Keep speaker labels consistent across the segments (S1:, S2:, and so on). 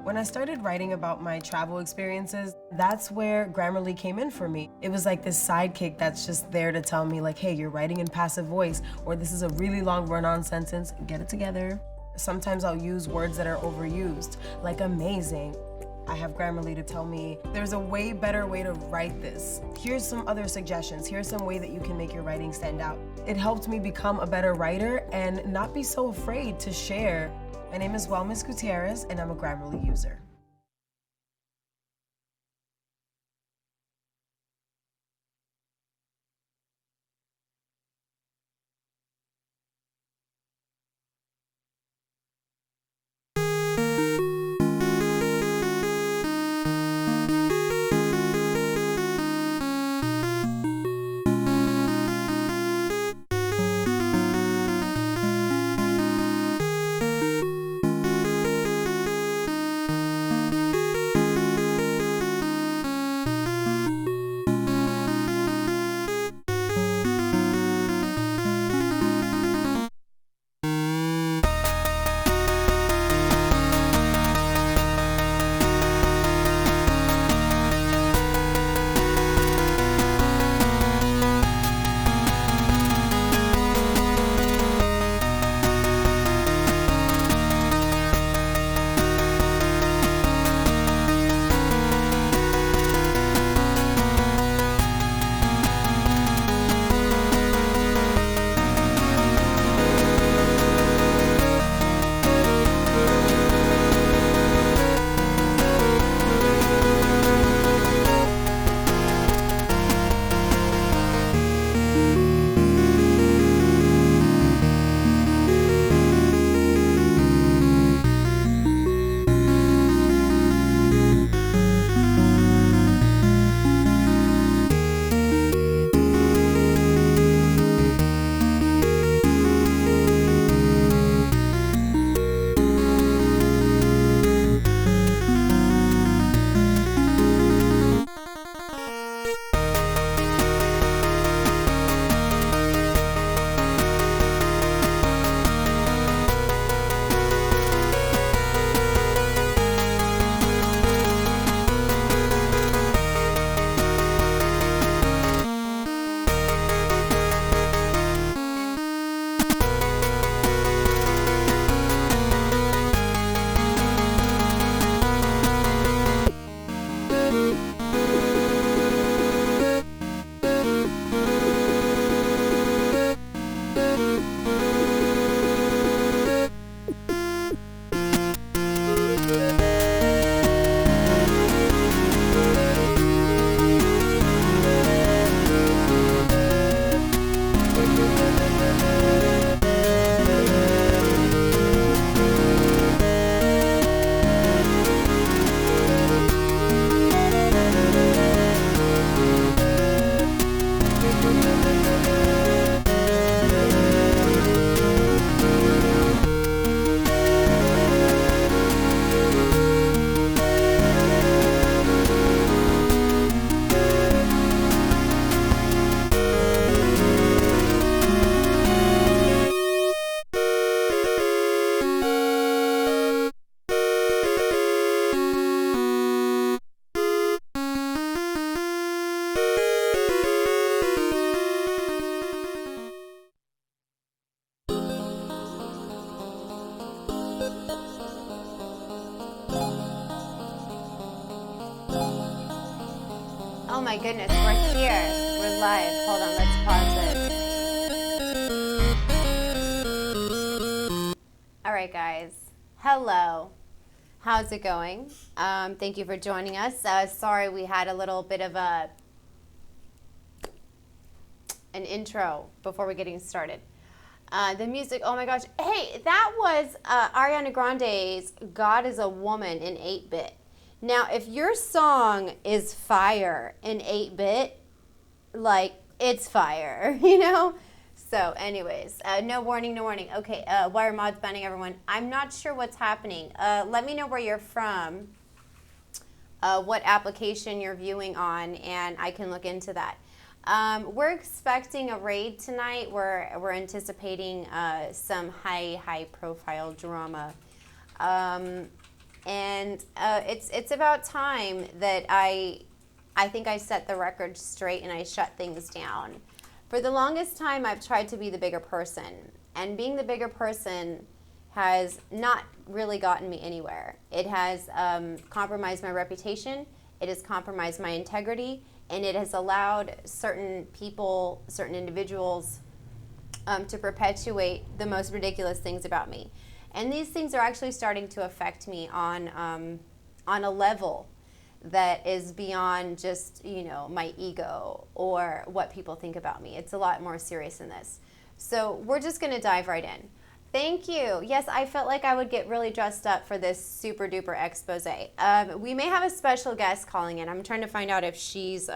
S1: When I started writing about my travel experiences, that's where Grammarly came in for me. It was like this sidekick that's just there to tell me like, hey, you're writing in passive voice, or this is a really long run-on sentence, get it together. Sometimes I'll use words that are overused, like amazing. I have Grammarly to tell me, there's a way better way to write this. Here's some other suggestions. Here's some way that you can make your writing stand out. It helped me become a better writer and not be so afraid to share. My name is Wellness Gutierrez, and I'm a Grammarly user.
S2: Oh my goodness, we're here. We're live. Hold on, let's pause this. All right, guys. Hello. How's it going? Thank you for joining us. Sorry we had a little bit of an intro before we're getting started. The music, oh my gosh. Hey, that was Ariana Grande's God is a Woman in 8-bit. Now, if your song is fire in 8-bit, like, it's fire, you know? So, anyways, no warning, no warning. Okay, why are mods banning everyone? I'm not sure what's happening. Let me know where you're from, what application you're viewing on, and I can look into that. We're expecting a raid tonight. We're anticipating some high profile drama. And it's about time that I think I set the record straight and I shut things down. For the longest time, I've tried to be the bigger person, and being the bigger person has not really gotten me anywhere. It has compromised my reputation, it has compromised my integrity, and it has allowed certain people, certain individuals to perpetuate the most ridiculous things about me. And these things are actually starting to affect me on a level that is beyond just, my ego or what people think about me. It's a lot more serious than this. So we're just going to dive right in. Thank you. Yes, I felt like I would get really dressed up for this super duper expose. We may have a special guest calling in. I'm trying to find out if she's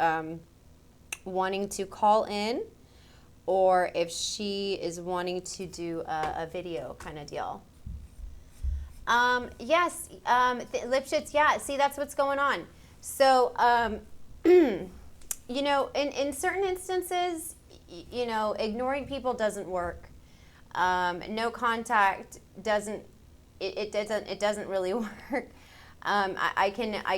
S2: wanting to call in or if she is wanting to do a video kind of deal. Yes, Lipschitz, yeah, see, that's what's going on. So, in certain instances, ignoring people doesn't work. No contact doesn't really work. I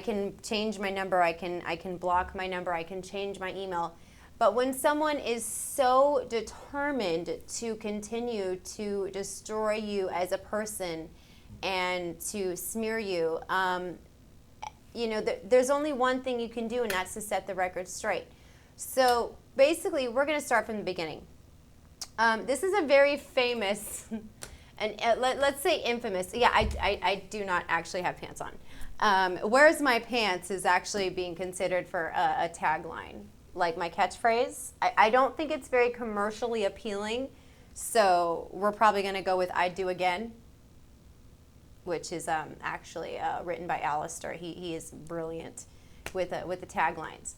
S2: can change my number, I can block my number, I can change my email. But when someone is so determined to continue to destroy you as a person and to smear you, there's only one thing you can do, and that's to set the record straight. So basically, we're going to start from the beginning. This is a very famous, and let's say infamous. Yeah, I do not actually have pants on. Where's my pants is actually being considered for a tagline, like my catchphrase. I don't think it's very commercially appealing, so we're probably going to go with I Do Again, which is actually written by Alistair. He is brilliant with the taglines.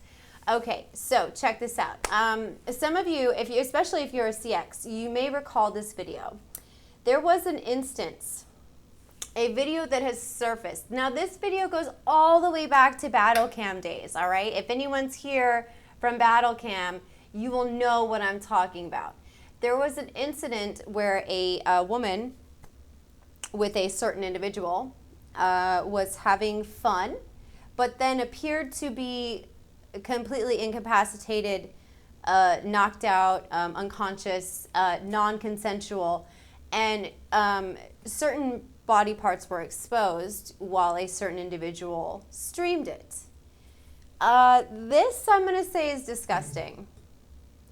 S2: Okay, so check this out. Some of you, especially if you're a CX, you may recall this video. There was an instance, a video that has surfaced. Now, this video goes all the way back to battle cam days, all right? If anyone's here from battle cam, you will know what I'm talking about. There was an incident where a woman with a certain individual was having fun, but then appeared to be completely incapacitated, knocked out, unconscious, non-consensual, and certain body parts were exposed while a certain individual streamed it. This, I'm going to say, is disgusting.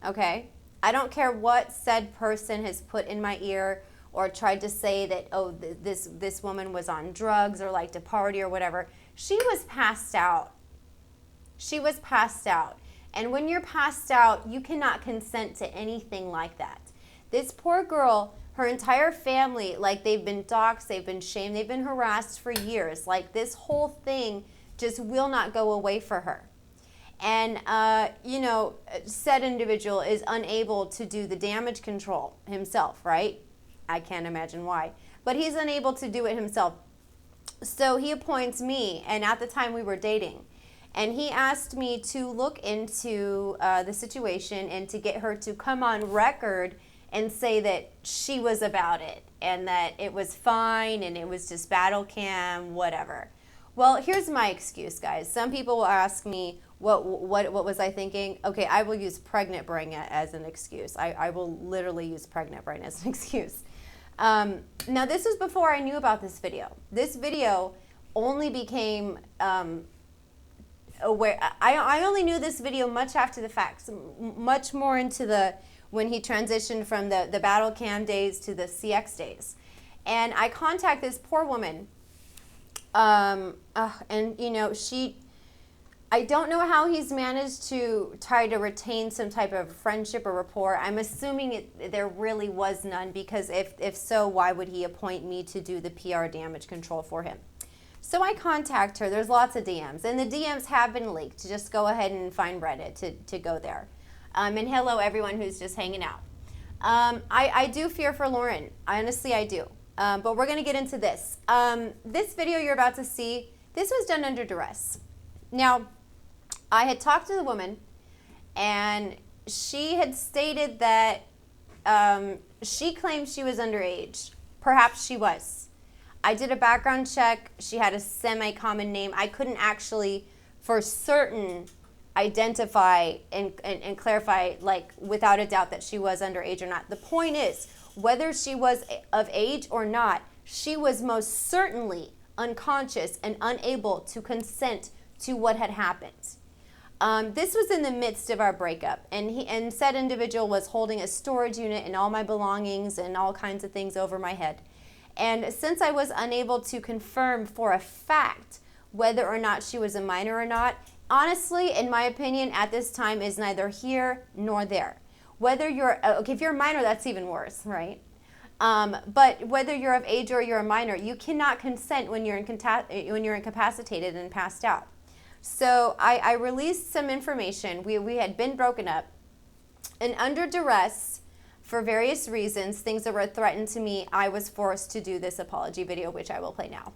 S2: Okay? I don't care what said person has put in my ear or tried to say that, oh, this woman was on drugs or liked to party or whatever. She was passed out. She was passed out. And when you're passed out, you cannot consent to anything like that. This poor girl, her entire family, like, they've been doxxed, they've been shamed, they've been harassed for years. Like, this whole thing just will not go away for her. And, said individual is unable to do the damage control himself, right? I can't imagine why. But he's unable to do it himself. So he appoints me, and at the time we were dating. And he asked me to look into the situation and to get her to come on record and say that she was about it and that it was fine and it was just battle cam, whatever. Well, here's my excuse, guys. Some people will ask me, what was I thinking? Okay, I will use pregnant brain as an excuse. I will literally use pregnant brain as an excuse. Now, this was before I knew about this video. This video only became aware. I only knew this video much after the fact, much more into when he transitioned from the battle cam days to the CX days. And I contact this poor woman, and I don't know how he's managed to try to retain some type of friendship or rapport. I'm assuming there really was none, because if so, why would he appoint me to do the PR damage control for him? So I contact her. There's lots of DMs, and the DMs have been leaked. Just go ahead and find Reddit to go there. And hello, everyone who's just hanging out. I do fear for Lauren. Honestly, I do. But we're going to get into this. This video you're about to see, this was done under duress. Now, I had talked to the woman, and she had stated that she claimed she was underage. Perhaps she was. I did a background check. She had a semi-common name. I couldn't actually, for certain, identify and clarify, like, without a doubt that she was underage or not. The point is, whether she was of age or not, she was most certainly unconscious and unable to consent to what had happened. This was in the midst of our breakup, and said individual was holding a storage unit and all my belongings and all kinds of things over my head. And since I was unable to confirm for a fact whether or not she was a minor or not, honestly, in my opinion, at this time is neither here nor there. Whether you're, okay, if you're a minor, that's even worse, right? But whether you're of age or you're a minor, you cannot consent when you're incapacitated and passed out. So I released some information. We had been broken up, and under duress, for various reasons, things that were threatened to me, I was forced to do this apology video, which I will play now.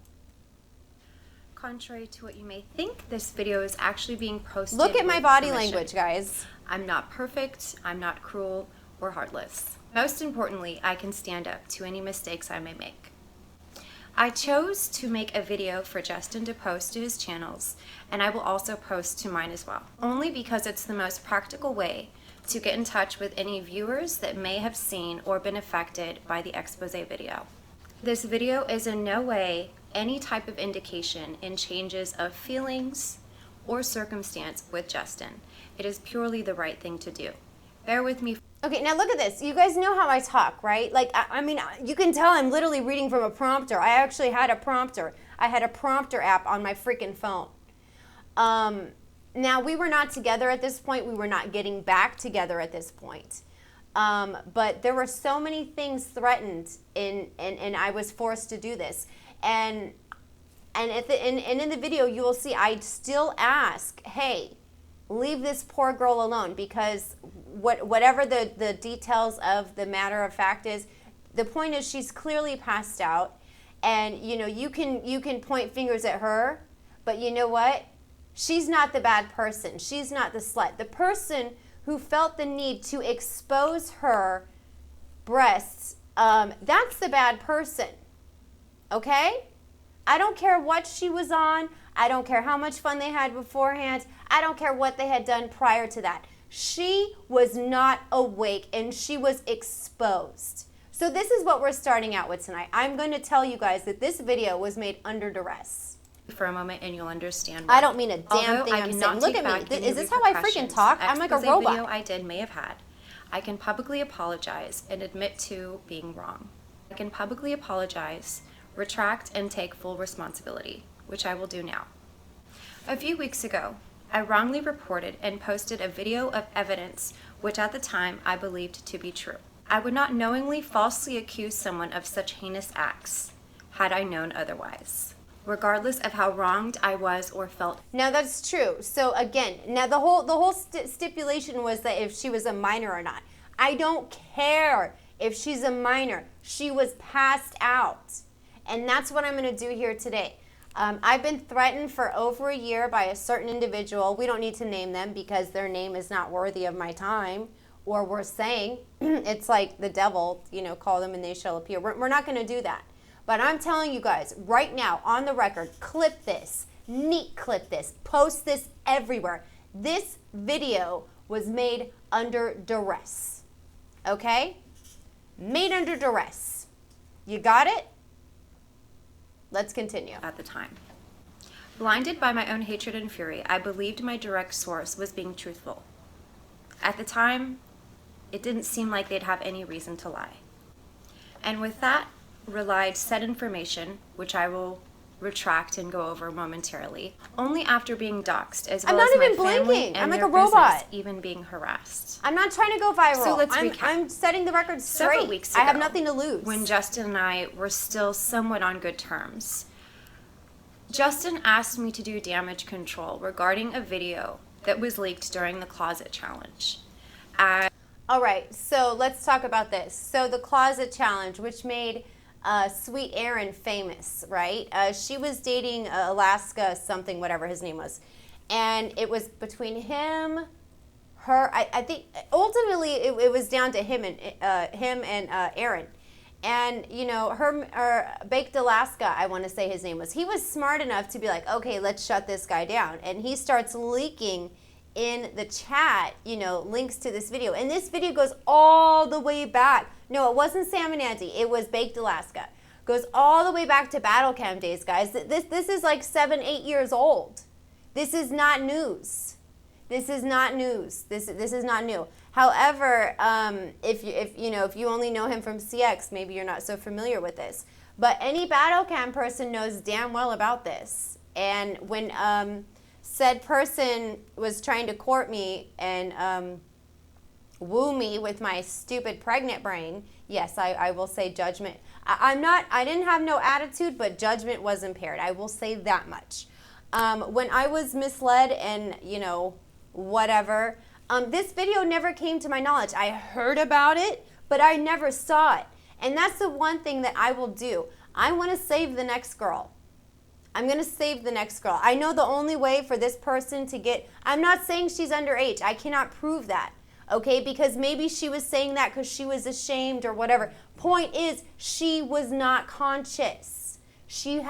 S3: Contrary to what you may think, this video is actually being posted.
S2: Look at my
S3: with
S2: body
S3: permission.
S2: language, guys.
S3: I'm not perfect, I'm not cruel or heartless. Most importantly, I can stand up to any mistakes I may make. I chose to make a video for Justin to post to his channels, and I will also post to mine as well, only because it's the most practical way to get in touch with any viewers that may have seen or been affected by the expose video. This video is in no way any type of indication in changes of feelings or circumstance with Justin. It is purely the right thing to do. Bear with me.
S2: Okay, now look at this. You guys know how I talk, right? Like, I mean, you can tell I'm literally reading from a prompter. I actually had a prompter. I had a prompter app on my freaking phone. Now, we were not together at this point. We were not getting back together at this point. But there were so many things threatened, and I was forced to do this. And in the video, you will see I still ask, hey, leave this poor girl alone, because whatever the details of the matter of fact is, the point is she's clearly passed out, and you know you can point fingers at her, but you know what? She's not the bad person. She's not the slut. The person who felt the need to expose her breasts, that's the bad person. Okay? I don't care what she was on. I don't care how much fun they had beforehand. I don't care what they had done prior to that. She was not awake and she was exposed. So this is what we're starting out with tonight. I'm going to tell you guys that this video was made under duress.
S3: For a moment and you'll understand why.
S2: I don't mean a damn thing I'm saying. Look at me. Is this how I freaking talk? I'm like a robot.
S3: Video I did may have had. I can publicly apologize and admit to being wrong. I can publicly apologize, retract, and take full responsibility, which I will do now. A few weeks ago, I wrongly reported and posted a video of evidence which at the time I believed to be true. I would not knowingly falsely accuse someone of such heinous acts had I known otherwise, regardless of how wronged I was or felt.
S2: Now that's true. So again, now the whole stipulation was that if she was a minor or not. I don't care if she's a minor. She was passed out. And that's what I'm going to do here today. I've been threatened for over a year by a certain individual. We don't need to name them because their name is not worthy of my time or worth saying. It's like the devil, you know, call them and they shall appear. We're not going to do that. But I'm telling you guys right now on the record, clip this, neat clip this, post this everywhere. This video was made under duress. Okay? Made under duress. You got it? Let's continue.
S3: At the time. Blinded by my own hatred and fury, I believed my direct source was being truthful. At the time, it didn't seem like they'd have any reason to lie. And with that, relied said information, which I will retract and go over momentarily, only after being doxxed, as well as my family and
S2: I'm like
S3: their
S2: a robot.
S3: business even being harassed.
S2: I'm not trying to go viral.
S3: So let's recap.
S2: I'm setting the record straight.
S3: Several weeks ago,
S2: I have nothing to lose.
S3: When Justin and I were still somewhat on good terms, Justin asked me to do damage control regarding a video that was leaked during the closet challenge.
S2: All right, so let's talk about this. So the closet challenge, which made Sweet Aaron famous, right? She was dating Alaska something, whatever his name was. And it was between him, her, I think ultimately it was down to him and Aaron. And, you know, or Baked Alaska, I want to say his name was, he was smart enough to be like, okay, let's shut this guy down. And he starts leaking in the chat, you know, links to this video. And this video goes all the way back. No, it wasn't Sam and Andy. It was Baked Alaska. Goes all the way back to battle cam days, guys. This is like 7, 8 years old. This is not news. This is not news. This is not new. However, if you only know him from CX, maybe you're not so familiar with this. But any battle cam person knows damn well about this. And when said person was trying to court me and woo me with my stupid pregnant brain, yes, I will say judgment. I didn't have no attitude, but judgment was impaired. I will say that much. When I was misled and, you know, whatever, this video never came to my knowledge. I heard about it, but I never saw it. And that's the one thing that I will do. I want to save the next girl. I'm going to save the next girl. I know the only way for this person to get, I'm not saying she's underage. I cannot prove that. Okay, because maybe she was saying that because she was ashamed or whatever. Point is, she was not conscious. She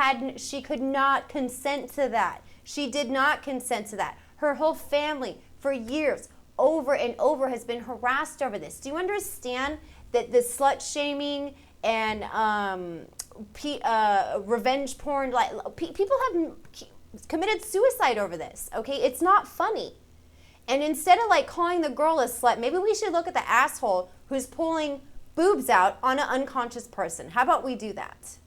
S2: could not consent to that. She did not consent to that. Her whole family, for years, over and over, has been harassed over this. Do you understand that the slut shaming and revenge porn, like people have committed suicide over this? Okay, it's not funny. And instead of like calling the girl a slut, maybe we should look at the asshole who's pulling boobs out on an unconscious person. How about we do that?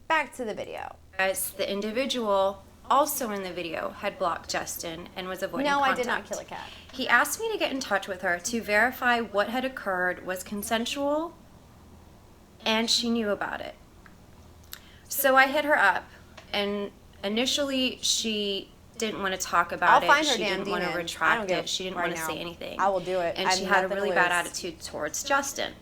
S2: Back to the video.
S3: As the individual also in the video had blocked Justin and was avoiding
S2: No,
S3: contact.
S2: I did not kill a cat.
S3: He asked me to get in touch with her to verify what had occurred was consensual and she knew about it. So I hit her up, and initially she didn't want to talk about
S2: I'll find
S3: it.
S2: her
S3: She
S2: damn
S3: didn't want to
S2: demon. I
S3: retract
S2: don't give
S3: it. She didn't
S2: right
S3: want to
S2: now.
S3: say anything.
S2: I will do it.
S3: And
S2: I
S3: she
S2: have
S3: had a
S2: nothing
S3: really
S2: to
S3: bad
S2: lose.
S3: attitude towards Justin.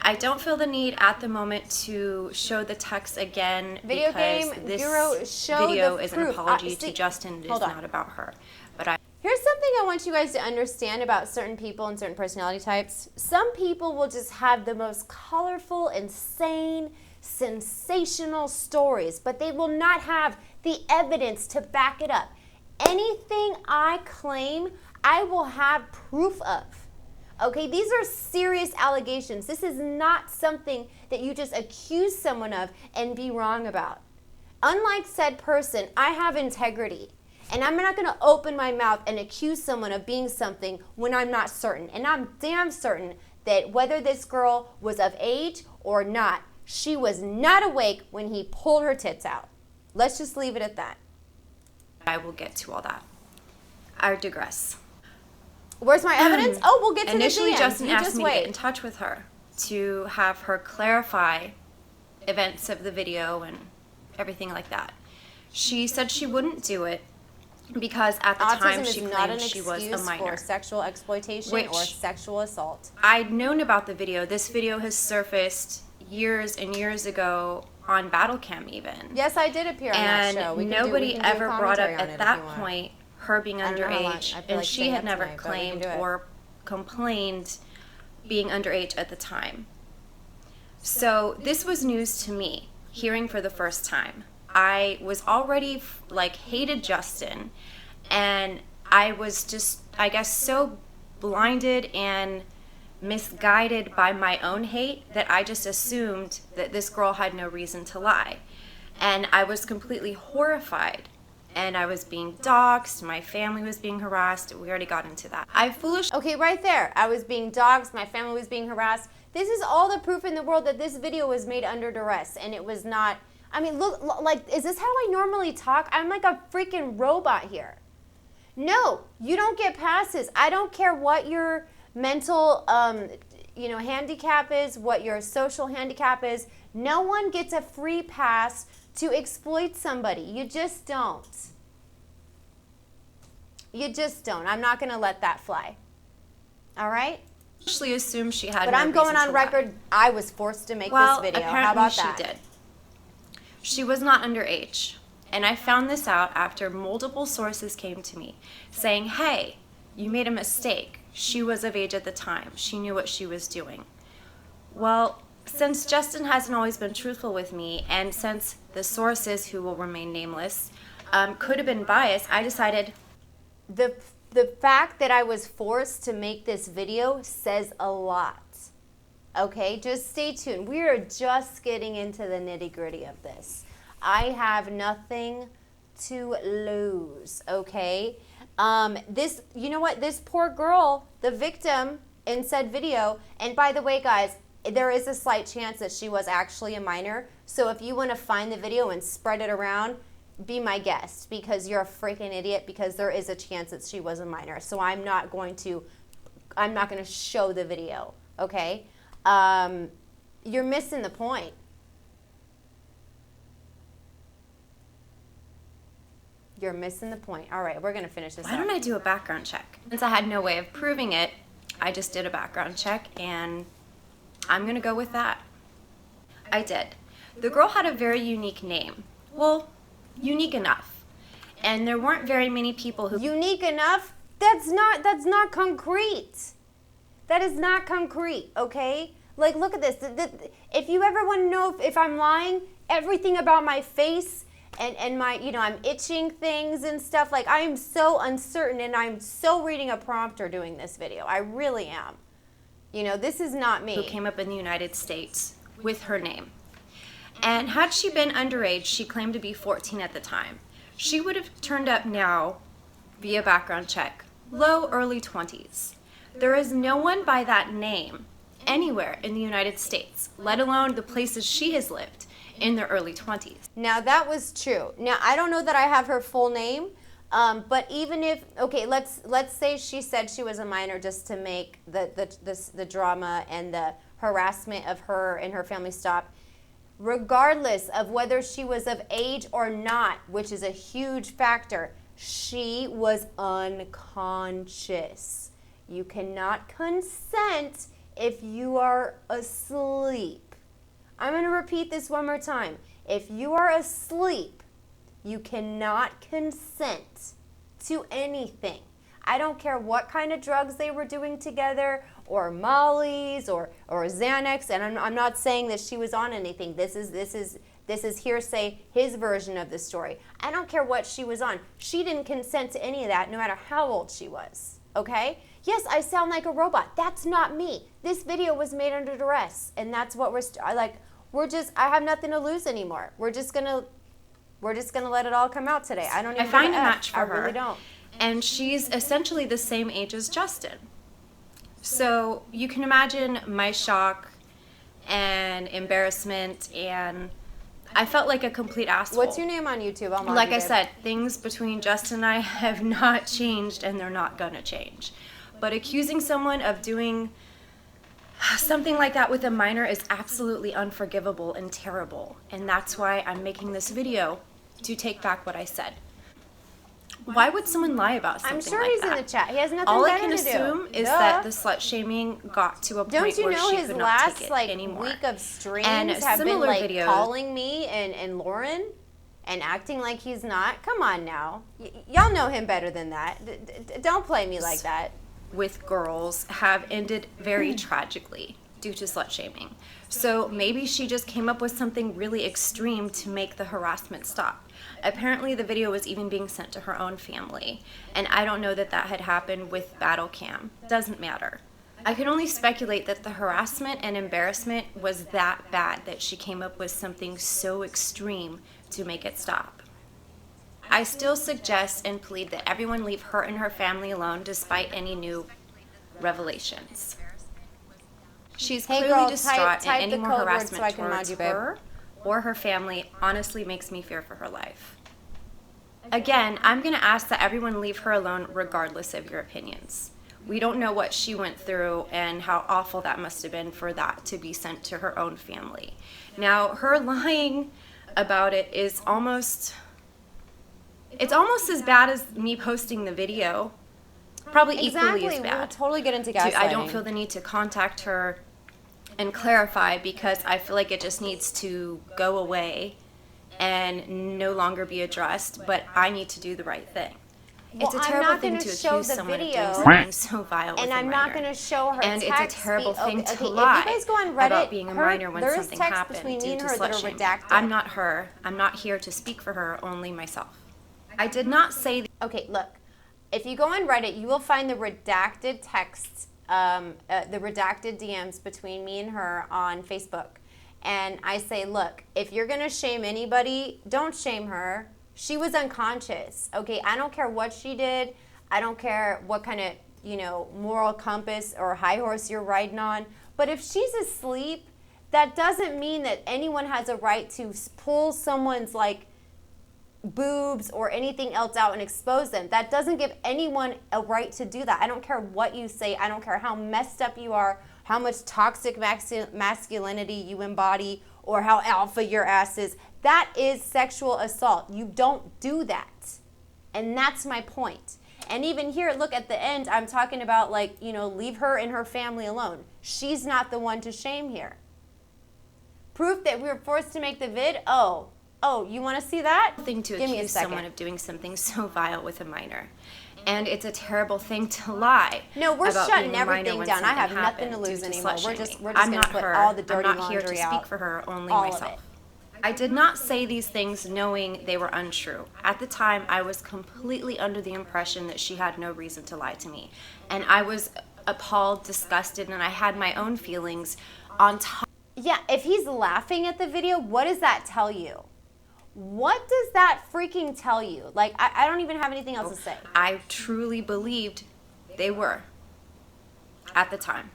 S3: I don't feel the need at the moment to show the text again
S2: Video
S3: because
S2: game
S3: this
S2: Bureau, show
S3: video
S2: the
S3: is an
S2: proof.
S3: apology
S2: See,
S3: to Justin. It is
S2: hold on.
S3: not about her. But
S2: Here's something I want you guys to understand about certain people and certain personality types. Some people will just have the most colorful, insane, sensational stories, but they will not have the evidence to back it up. Anything I claim, I will have proof of. Okay, these are serious allegations. This is not something that you just accuse someone of and be wrong about. Unlike said person, I have integrity. And I'm not going to open my mouth and accuse someone of being something when I'm not certain. And I'm damn certain that whether this girl was of age or not, she was not awake when he pulled her tits out. Let's just leave it at that.
S3: I will get to all that. I digress.
S2: Where's my evidence? Oh, we'll get to
S3: Initially,
S2: the DMs.
S3: Justin
S2: You
S3: asked
S2: just
S3: me to get
S2: wait.
S3: in touch with her to have her clarify events of the video and everything like that. She said she wouldn't do it because at the time
S2: Autism
S3: she
S2: is not an
S3: claimed she was a
S2: excuse for
S3: minor.
S2: sexual exploitation
S3: Which-
S2: or sexual assault.
S3: I'd known about the video. This video has surfaced years and years ago on Battle Cam even.
S2: Yes, I did appear on that show.
S3: And nobody ever brought up at that
S2: point
S3: point her being
S2: I don't know how long-
S3: underage,
S2: I feel
S3: and
S2: like
S3: she
S2: staying
S3: had
S2: up
S3: never
S2: tonight, but we can
S3: claimed
S2: do it.
S3: or complained being underage at the time. So this was news to me, hearing for the first time. I was already like hated Justin, and I was just, I guess, so blinded and misguided by my own hate that I just assumed that this girl had no reason to lie. And I was completely horrified. And I was being doxxed, my family was being harassed. We already got into that. I foolishly
S2: Okay, right there. I was being doxxed. My family was being harassed. This is all the proof in the world that this video was made under duress, and it was not. I mean, look, like, is this how I normally talk? I'm like a freaking robot here. No, you don't get passes. I don't care what your mental, handicap is, what your social handicap is. No one gets a free pass to exploit somebody. You just don't. You just don't. I'm not going to let that fly. All right?
S3: assumed she had
S2: But
S3: no
S2: I'm going
S3: reason
S2: on
S3: to lie.
S2: record, I was forced to make
S3: Well,
S2: this video.
S3: apparently
S2: How about
S3: she
S2: that?
S3: did. She was not underage. And I found this out after multiple sources came to me saying, hey, you made a mistake. She was of age at the time. She knew what she was doing. Well, Since Justin hasn't always been truthful with me, and since the sources, who will remain nameless, could have been biased, I decided
S2: The fact that I was forced to make this video says a lot. Okay, just stay tuned. We are just getting into the nitty-gritty of this. I have nothing to lose, okay? You know what? This poor girl, the victim in said video, and by the way, guys, there is a slight chance that she was actually a minor. So if you want to find the video and spread it around, be my guest, because you're a freaking idiot, because there is a chance that she was a minor. So I'm not going to show the video, okay? You're missing the point. You're missing the point. All right, we're going to finish this
S3: why
S2: up.
S3: don't I do a background check? Since I had no way of proving it, I just did a background check, and I'm going to go with that. I did. The girl had a very unique name. Well, unique enough. And there weren't very many people who...
S2: Unique enough? That's not concrete. That is not concrete, okay? Like, look at this. If you ever want to know if I'm lying, everything about my face and my, I'm itching things and stuff. Like, I am so uncertain, and I'm so reading a prompter doing this video. I really am. This is not me.
S3: Who came up in the United States with her name. And had she been underage, she claimed to be 14 at the time. She would have turned up now via background check, low, early 20s. There is no one by that name anywhere in the United States, let alone the places she has lived, in their early 20s.
S2: Now, that was true. Now, I don't know that I have her full name, but even if, okay, let's say she said she was a minor just to make the drama and the harassment of her and her family stop. Regardless of whether she was of age or not, which is a huge factor, she was unconscious. You cannot consent if you are asleep. I'm going to repeat this one more time. If you are asleep, you cannot consent to anything. I don't care what kind of drugs they were doing together, or Molly's, or Xanax, and I'm not saying that she was on anything. This is hearsay, his version of the story. I don't care what she was on. She didn't consent to any of that, no matter how old she was, okay? Yes, I sound like a robot. That's not me. This video was made under duress, and that's what I have nothing to lose anymore. We're just gonna let it all come out today. I don't even
S3: I find a
S2: give
S3: match for her.
S2: I really don't.
S3: And she's essentially the same age as Justin. So you can imagine my shock and embarrassment, and I felt like a complete asshole.
S2: What's your name on YouTube? I'll mod
S3: Like
S2: you,
S3: I
S2: babe.
S3: said, things between Justin and I have not changed, and they're not gonna change. But accusing someone of doing something like that with a minor is absolutely unforgivable and terrible. And that's why I'm making this video, to take back what I said. Why would someone lie about something
S2: I'm sure
S3: like
S2: he's
S3: that?
S2: in the chat. He has nothing
S3: All I
S2: better
S3: can
S2: to do.
S3: assume is
S2: Duh.
S3: that the slut shaming got to a point
S2: Don't you
S3: where
S2: know
S3: she
S2: his
S3: could not take
S2: last
S3: it anymore.
S2: week of streams
S3: And
S2: have been
S3: similar
S2: like
S3: videos-
S2: calling me and Lauren and acting like he's not? Come on now. Y'all know him better than that. Don't play me like that.
S3: With girls have ended very tragically due to slut shaming. So maybe she just came up with something really extreme to make the harassment stop. Apparently the video was even being sent to her own family, and I don't know that that had happened with Battle Cam. Doesn't matter. I can only speculate that the harassment and embarrassment was that bad that she came up with something so extreme to make it stop. I still suggest and plead that everyone leave her and her family alone despite any new revelations. She's
S2: Hey,
S3: clearly
S2: girl,
S3: distraught,
S2: type
S3: and any
S2: the
S3: more
S2: code word
S3: harassment
S2: so I can mod
S3: towards
S2: you, babe.
S3: her or her family honestly makes me fear for her life. Again, I'm going to ask that everyone leave her alone regardless of your opinions. We don't know what she went through and how awful that must have been for that to be sent to her own family. Now, her lying about it is almost as bad as me posting the video. Probably equally as bad.
S2: We'll totally get into gaslighting.
S3: I don't feel the need to contact her and clarify, because I feel like it just needs to go away and no longer be addressed, but I need to do the right thing. It's a
S2: I'm
S3: terrible
S2: not
S3: thing
S2: gonna
S3: to
S2: show
S3: accuse
S2: the
S3: someone
S2: video,
S3: of doing something so vile with
S2: and
S3: a
S2: I'm
S3: minor.
S2: not going to show her
S3: And
S2: text.
S3: it's a terrible thing to
S2: okay,
S3: lie
S2: if you guys go on Reddit,
S3: about being a minor when
S2: there's
S3: something
S2: texts
S3: happened
S2: between me
S3: due
S2: and
S3: to
S2: her that are
S3: slut shaming.
S2: redacted.
S3: I'm not her. I'm not here to speak for her, only myself. I did not say...
S2: Okay, look. If you go on Reddit, you will find the redacted texts, the redacted DMs between me and her on Facebook. And I say, look, if you're going to shame anybody, don't shame her. She was unconscious, okay? I don't care what she did. I don't care what kind of, moral compass or high horse you're riding on. But if she's asleep, that doesn't mean that anyone has a right to pull someone's, boobs or anything else out and expose them. That doesn't give anyone a right to do that. I don't care what you say. I don't care how messed up you are, how much toxic masculinity you embody, or how alpha your ass is. That is sexual assault. You don't do that. And that's my point. And even here, look at the end, I'm talking about leave her and her family alone. She's not the one to shame here. Proof that we were forced to make the vid? Oh, you want to see that?
S3: Thing to
S2: Give me a
S3: accuse
S2: second.
S3: someone of doing something so vile with a minor. And it's a terrible thing to lie.
S2: No, we're
S3: about
S2: shutting
S3: being a minor
S2: everything
S3: when
S2: down. I
S3: something
S2: have nothing to
S3: happened
S2: lose
S3: due to
S2: anymore.
S3: slut
S2: We're just
S3: shaming.
S2: going
S3: I'm
S2: to
S3: not
S2: put
S3: her.
S2: all the dirty
S3: I'm not here to
S2: laundry out.
S3: speak for her, only
S2: All of
S3: myself.
S2: it.
S3: I did not say these things knowing they were untrue. At the time, I was completely under the impression that she had no reason to lie to me. And I was appalled, disgusted, and I had my own feelings on top.
S2: Yeah, if he's laughing at the video, what does that tell you? What does that freaking tell you? I don't even have anything else to say.
S3: I truly believed they were at the time.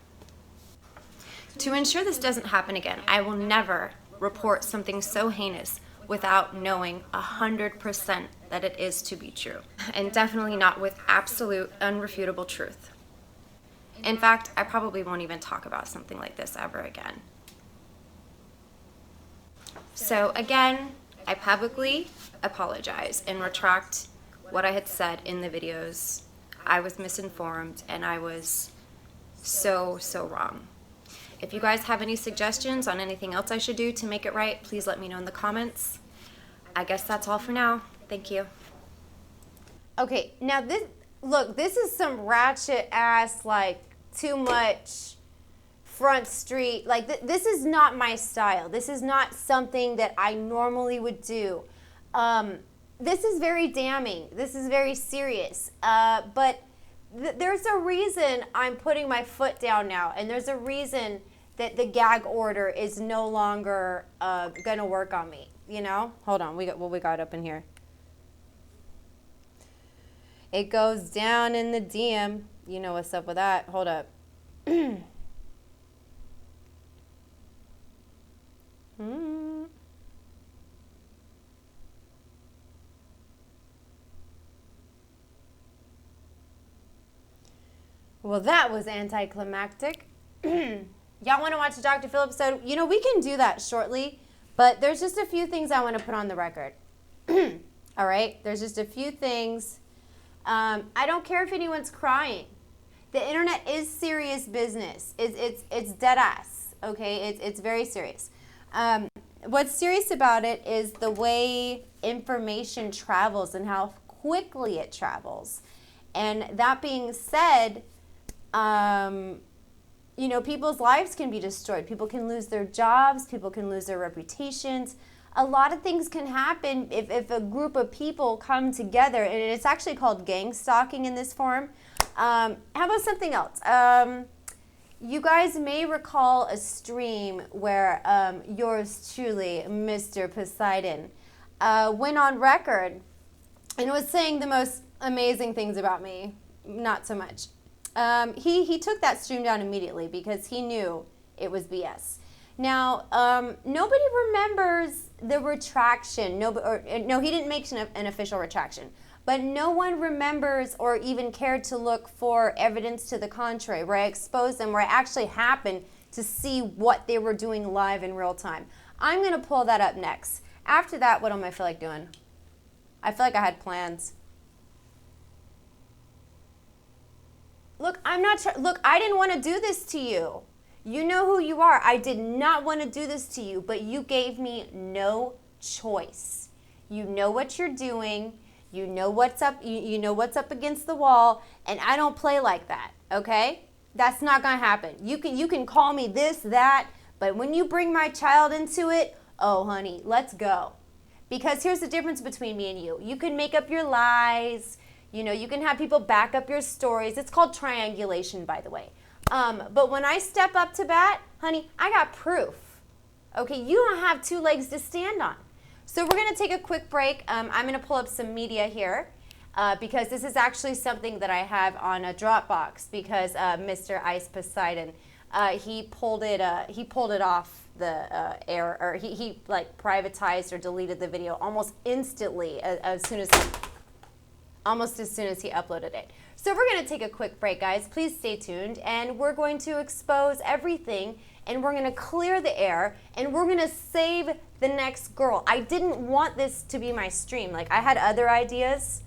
S3: To ensure this doesn't happen again, I will never report something so heinous without knowing 100% that it is to be true. And definitely not with absolute, unrefutable truth. In fact, I probably won't even talk about something like this ever again. So again, I publicly apologize and retract what I had said in the videos. I was misinformed and I was so wrong. If you guys have any suggestions on anything else I should do to make it right, please let me know in the comments. I guess that's all for now. Thank you.
S2: Okay, now this is some ratchet ass, too much front street. This is not my style. This is not something that I normally would do. This is very damning. This is very serious. But there's a reason I'm putting my foot down now, and there's a reason that the gag order is no longer gonna work on me. Hold on. We got up in here. It goes down in the DM. You know what's up with that. Hold up. Well, that was anticlimactic. Y'all want to watch the Dr. Phil episode? We can do that shortly, but there's just a few things I want to put on the record. All right? There's just a few things. I don't care if anyone's crying. The internet is serious business. It's dead ass, okay? It's very serious. What's serious about it is the way information travels and how quickly it travels. And that being said, people's lives can be destroyed. People can lose their jobs. People can lose their reputations. A lot of things can happen if a group of people come together, and it's actually called gang stalking in this form. How about something else? You guys may recall a stream where yours truly, Mr. Poseidon, went on record and was saying the most amazing things about me. Not so much. He took that stream down immediately because he knew it was BS. Now, nobody remembers the retraction. No, he didn't make an official retraction. But no one remembers or even cared to look for evidence to the contrary, where I exposed them, where I actually happened to see what they were doing live in real time. I'm going to pull that up next. After that, what am I feel like doing? I feel like I had plans. Look, Look, I didn't want to do this to you. You know who you are. I did not want to do this to you, but you gave me no choice. You know what you're doing. You know what's up. You know what's up against the wall, and I don't play like that. Okay, that's not gonna happen. You can call me this, that, but when you bring my child into it, oh honey, let's go. Because here's the difference between me and you. You can make up your lies. You know, you can have people back up your stories. It's called triangulation, by the way. But when I step up to bat, honey, I got proof. Okay, you don't have two legs to stand on. So we're going to take a quick break. I'm going to pull up some media here because this is actually something that I have on a Dropbox because Mr. Ice Poseidon, he pulled it off the air, or he like privatized or deleted the video almost instantly as soon as he uploaded it. So we're going to take a quick break, guys. Please stay tuned, and we're going to expose everything, and we're going to clear the air, and we're going to save the next girl. I didn't want this to be my stream. Like, I had other ideas.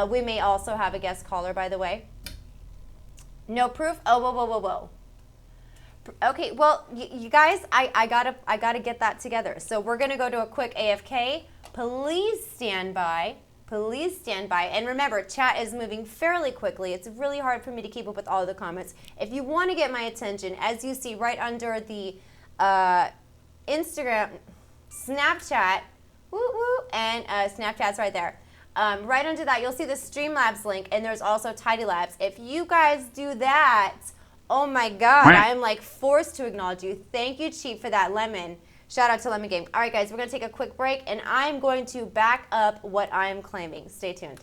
S2: We may also have a guest caller, by the way. No proof? Oh, whoa. Okay, well, you guys, I gotta get that together. So we're gonna go to a quick AFK. Please stand by. Please stand by. And remember, chat is moving fairly quickly. It's really hard for me to keep up with all of the comments. If you want to get my attention, as you see right under the Instagram, Snapchat, and Snapchat's right there. Right under that, you'll see the Streamlabs link, and there's also Tidy Labs. If you guys do that, oh my God, I am like forced to acknowledge you. Thank you, Chief, for that lemon. Shout out to Lemon Game. All right, guys, we're going to take a quick break, and I'm going to back up what I'm claiming. Stay tuned.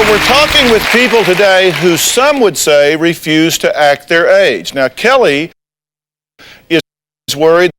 S4: we're talking with people today who some would say refuse to act their age. Now, Kelly is worried